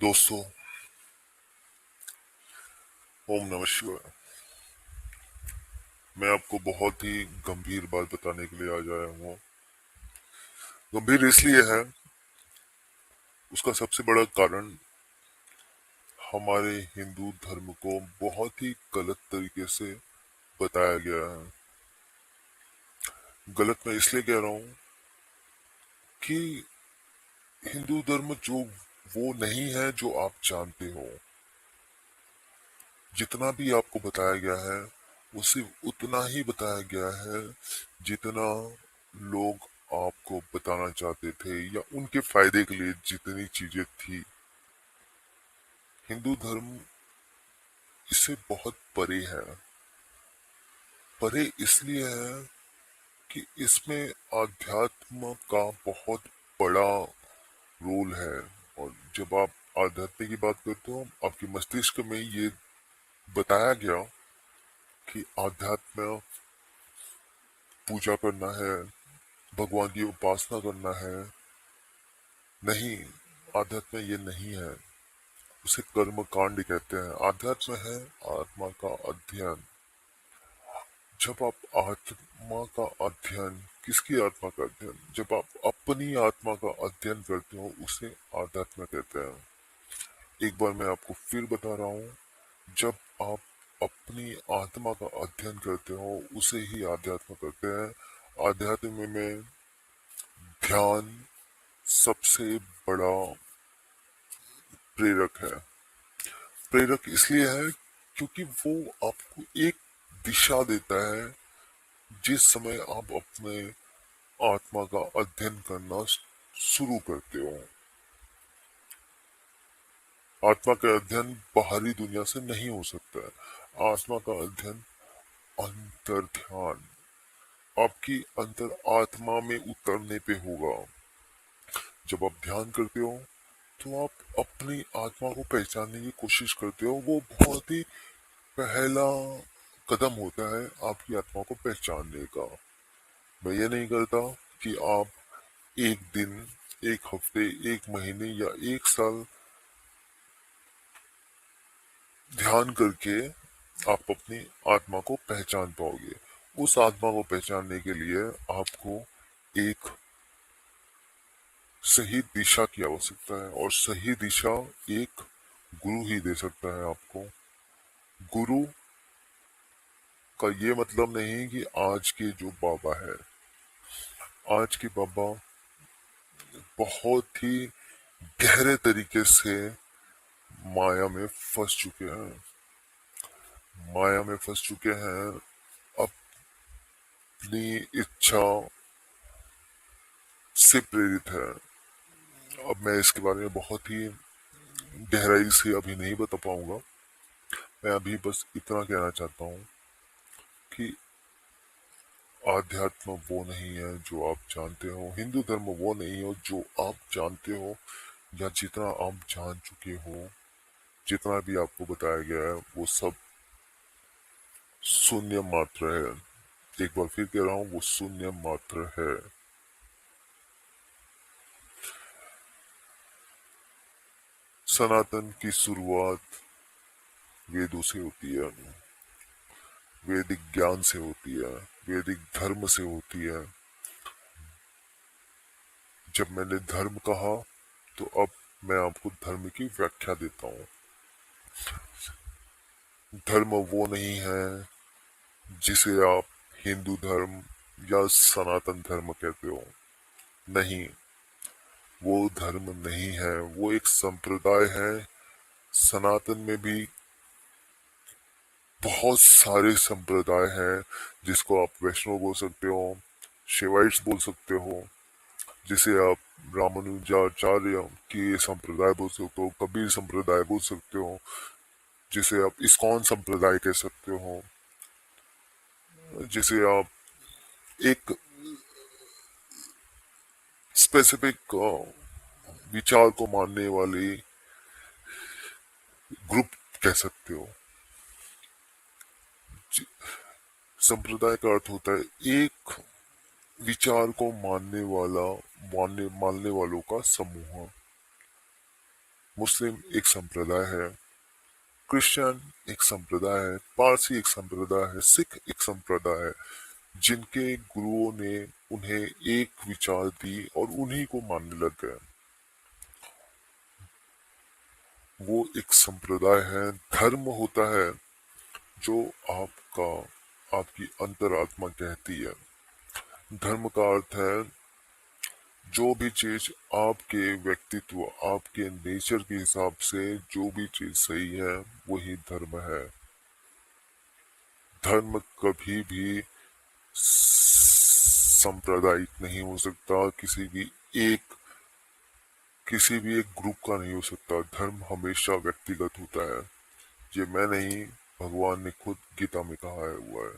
दोस्तों, ओम नमः शिवाय। मैं आपको बहुत ही गंभीर बात बताने के लिए आज आया हूँ। गंभीर इसलिए है, उसका सबसे बड़ा कारण हमारे हिंदू धर्म को बहुत ही गलत तरीके से बताया गया है। गलत मैं इसलिए कह रहा हूँ कि हिंदू धर्म वो नहीं है जो आप जानते हो। जितना भी आपको बताया गया है वो सिर्फ उतना ही बताया गया है जितना लोग आपको बताना चाहते थे या उनके फायदे के लिए जितनी चीजें थी। हिंदू धर्म इससे बहुत परे है। परे इसलिए है कि इसमें आध्यात्म का बहुत बड़ा रोल है। और जब आप आध्यात्म की बात करते हो, आपके मस्तिष्क में ये बताया गया कि आध्यात्म पूजा करना है, भगवान की उपासना करना है। नहीं, आध्यात्म ये नहीं है। उसे कर्म कांड कहते हैं। आध्यात्म है आत्मा का अध्ययन। जब आप आत्मा का अध्ययन, किसकी आत्मा का अध्ययन? जब आप अपनी आत्मा का अध्ययन करते हो उसे आध्यात्म कहते हैं। एक बार मैं आपको फिर बता रहा हूँ, जब आप अपनी आत्मा का अध्ययन करते हो उसे ही आध्यात्म कहते हैं। आध्यात्म में ध्यान सबसे बड़ा प्रेरक है। प्रेरक इसलिए है क्योंकि वो आपको एक दिशा देता है। जिस समय आप अपने आत्मा का अध्ययन करना शुरू करते हो, आत्मा का अध्ययन बाहरी दुनिया से नहीं हो सकता है। आत्मा का अध्ययन अंतर ध्यान, आपकी अंतर आत्मा में उतरने पे होगा। जब आप ध्यान करते हो तो आप अपनी आत्मा को पहचानने की कोशिश करते हो। वो बहुत ही पहला कदम होता है आपकी आत्मा को पहचानने का। मैं ये नहीं करता कि आप एक दिन, एक हफ्ते, एक महीने या एक साल ध्यान करके आप अपनी आत्मा को पहचान पाओगे। उस आत्मा को पहचानने के लिए आपको एक सही दिशा की आवश्यकता है, और सही दिशा एक गुरु ही दे सकता है आपको। गुरु का ये मतलब नहीं कि आज के जो बाबा है, आज के बाबा बहुत ही गहरे तरीके से माया में फंस चुके हैं। माया में फंस चुके हैं, अपनी इच्छा से प्रेरित है। अब मैं इसके बारे में बहुत ही गहराई से अभी नहीं बता पाऊंगा। मैं अभी बस इतना कहना चाहता हूँ कि आध्यात्म वो नहीं है जो आप जानते हो। हिंदू धर्म वो नहीं हो जो आप जानते हो या जितना आप जान चुके हो। जितना भी आपको बताया गया है वो सब शून्य मात्र है। एक बार फिर कह रहा हूँ, वो शून्य मात्र है। सनातन की शुरुआत वेदों से होती है, वैदिक ज्ञान से होती है, वैदिक धर्म से होती है। जब मैंने धर्म कहा तो अब मैं आपको धर्म की व्याख्या देता हूँ। धर्म वो नहीं है जिसे आप हिंदू धर्म या सनातन धर्म कहते हो। नहीं, वो धर्म नहीं है, वो एक संप्रदाय है। सनातन में भी बहुत सारे संप्रदाय हैं, जिसको आप वैष्णव बोल सकते हो, शिवाइट्स बोल सकते हो, जिसे आप रामानुजाचार्य की संप्रदाय बोल सकते हो, कबीर संप्रदाय बोल सकते हो, जिसे आप इस्कॉन संप्रदाय कह सकते हो, जिसे आप एक स्पेसिफिक विचार को मानने वाली ग्रुप कह सकते हो। संप्रदाय का अर्थ होता है एक विचार को मानने वालों का समूह। मुस्लिम एक संप्रदाय है, क्रिश्चियन एक संप्रदाय है, पारसी एक संप्रदाय है, सिख एक संप्रदाय है, जिनके गुरुओं ने उन्हें एक विचार दी और उन्हीं को मानने लग गए। वो एक संप्रदाय है। धर्म होता है जो आपका आपकी अंतरात्मा कहती है। धर्म का अर्थ है जो भी चीज आपके व्यक्तित्व, आपके नेचर के हिसाब से जो भी चीज सही है वही धर्म है। धर्म कभी भी सांप्रदायिक नहीं हो सकता, किसी भी एक ग्रुप का नहीं हो सकता। धर्म हमेशा व्यक्तिगत होता है। ये मैं नहीं, भगवान ने खुद गीता में कहा है हुआ है।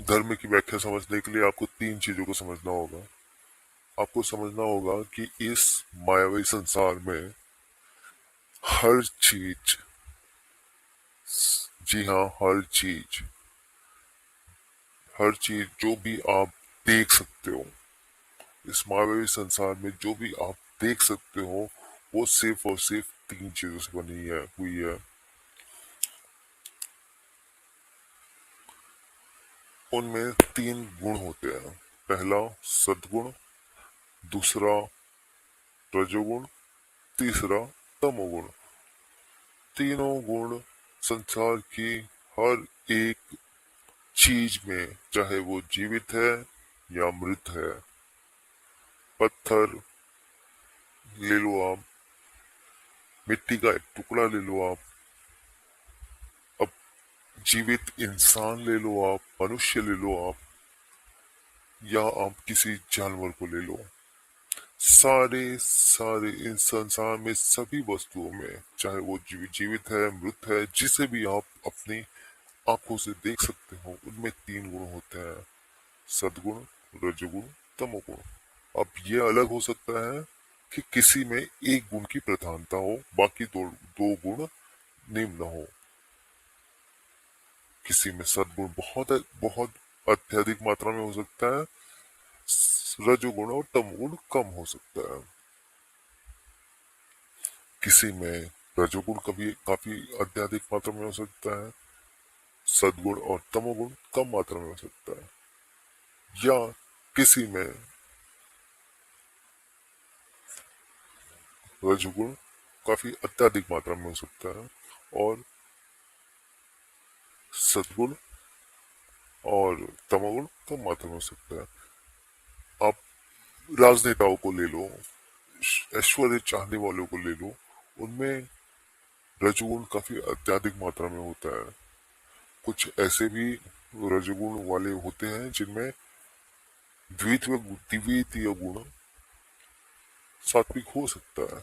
धर्म की व्याख्या समझने के लिए आपको तीन चीजों को समझना होगा। आपको समझना होगा कि इस मायावी संसार में हर चीज, जी हाँ, हर चीज जो भी आप देख सकते हो, इस मायावी संसार में जो भी आप देख सकते हो वो सिर्फ और सिर्फ तीन चीजों से बनी है हुई है। उनमें तीन गुण होते हैं। पहला सद्गुण, दूसरा रजोगुण, तीसरा तमोगुण। तीनों गुण संसार की हर एक चीज में, चाहे वो जीवित है या मृत है। पत्थर ले लो आप, मिट्टी का एक टुकड़ा ले लो आप, अब जीवित इंसान ले लो आप, मनुष्य ले लो आप, या आप किसी जानवर को ले लो। सारे सारे इन संसार में सभी वस्तुओं में, चाहे वो जीवित है, मृत है, जिसे भी आप अपनी आंखों से देख सकते हो, उनमें तीन गुण होते हैं। सद्गुण, रजोगुण, तमोगुण। अब ये अलग हो सकता है कि किसी में एक गुण की प्रधानता हो, बाकी दो गुण निम्न हो। किसी में सद्गुण बहुत बहुत अत्यधिक मात्रा में हो सकता है, रजोगुण और तमोगुण कम हो सकता है। किसी में रजोगुण कभी काफी अत्यधिक मात्रा में हो सकता है, सद्गुण और तमोगुण कम मात्रा में हो सकता है, या किसी में रजोगुण काफी अत्यधिक मात्रा में हो सकता है और सद्गुण और तमोगुण कम मात्रा में हो सकता है। आप राजनेताओं को ले लो, ऐश्वर्य चाहने वालों को ले लो, उनमें रजोगुण काफी अत्यधिक मात्रा में होता है। कुछ ऐसे भी रजोगुण वाले होते हैं जिनमें द्वितीय गुण सात्विक हो सकता है।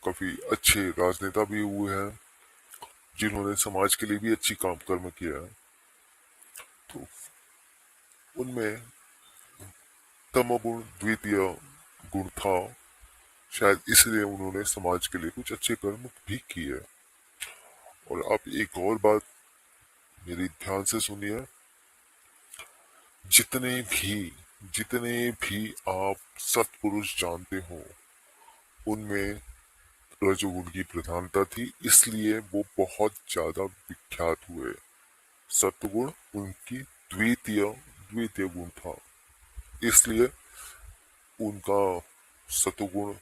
काफी अच्छे राजनेता भी हुए हैं जिन्होंने समाज के लिए भी अच्छी काम कर्म किया है। तो उनमें तमोगुण द्वितीय गुण था, शायद इसलिए उन्होंने समाज के लिए कुछ अच्छे कर्म भी किए। और आप एक और बात मेरी ध्यान से सुनिए, जितने भी आप सत्पुरुष जानते हो उनमें रजोगुण की प्रधानता थी, इसलिए वो बहुत ज्यादा विख्यात हुए। सत्वगुण उनकी द्वितीय द्वितीय गुण था, इसलिए उनका सत्वगुण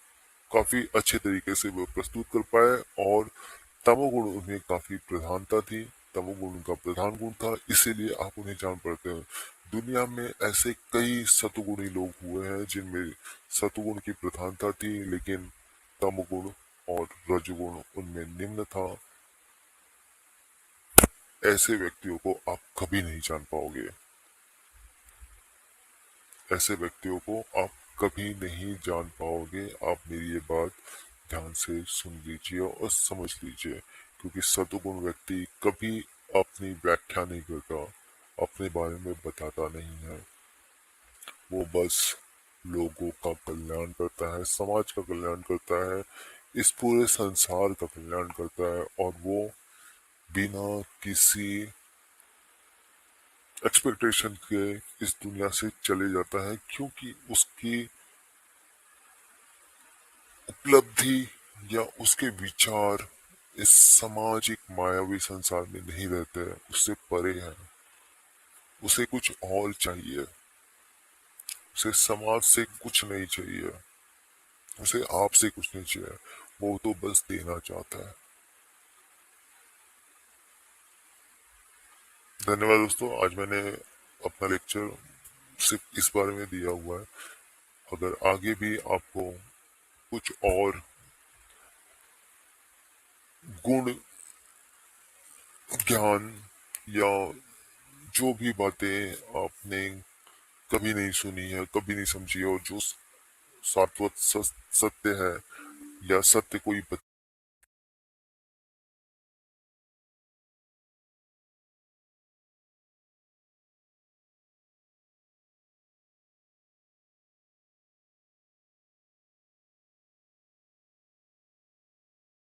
काफी अच्छे तरीके से वो प्रस्तुत कर पाए, और तमोगुण उन्हें काफी प्रधानता थी। तमोगुण उनका प्रधान गुण था, इसीलिए आप उन्हें जान पड़ते हैं। दुनिया में ऐसे कई सतुगुणी लोग हुए हैं जिनमें सतुगुण की प्रधानता थी, लेकिन तमोगुण और रजोगुण उनमें निम्न था। ऐसे व्यक्तियों को आप कभी नहीं जान पाओगे। ऐसे व्यक्तियों को आप कभी नहीं जान पाओगे। आप मेरी ये बात ध्यान से सुन लीजिए और समझ लीजिए, क्योंकि सतुगुण व्यक्ति कभी अपनी व्याख्या नहीं करता, अपने बारे में बताता नहीं है। वो बस लोगों का कल्याण करता है, समाज का कल्याण करता है, इस पूरे संसार का कल्याण करता है, और वो बिना किसी एक्सपेक्टेशन के इस दुनिया से चले जाता है, क्योंकि उसकी उपलब्धि या उसके विचार इस सामाजिक मायावी संसार में नहीं रहते हैं, उससे परे है। उसे कुछ और चाहिए, उसे समाज से कुछ नहीं चाहिए, उसे आपसे कुछ नहीं चाहिए, वो तो बस देना चाहता है। धन्यवाद दोस्तों, आज मैंने अपना लेक्चर सिर्फ इस बारे में दिया हुआ है। अगर आगे भी आपको कुछ और गुण ज्ञान या जो भी बातें आपने कभी नहीं सुनी है, कभी नहीं समझी है, और जो शाश्वत सत्य है या सत्य कोई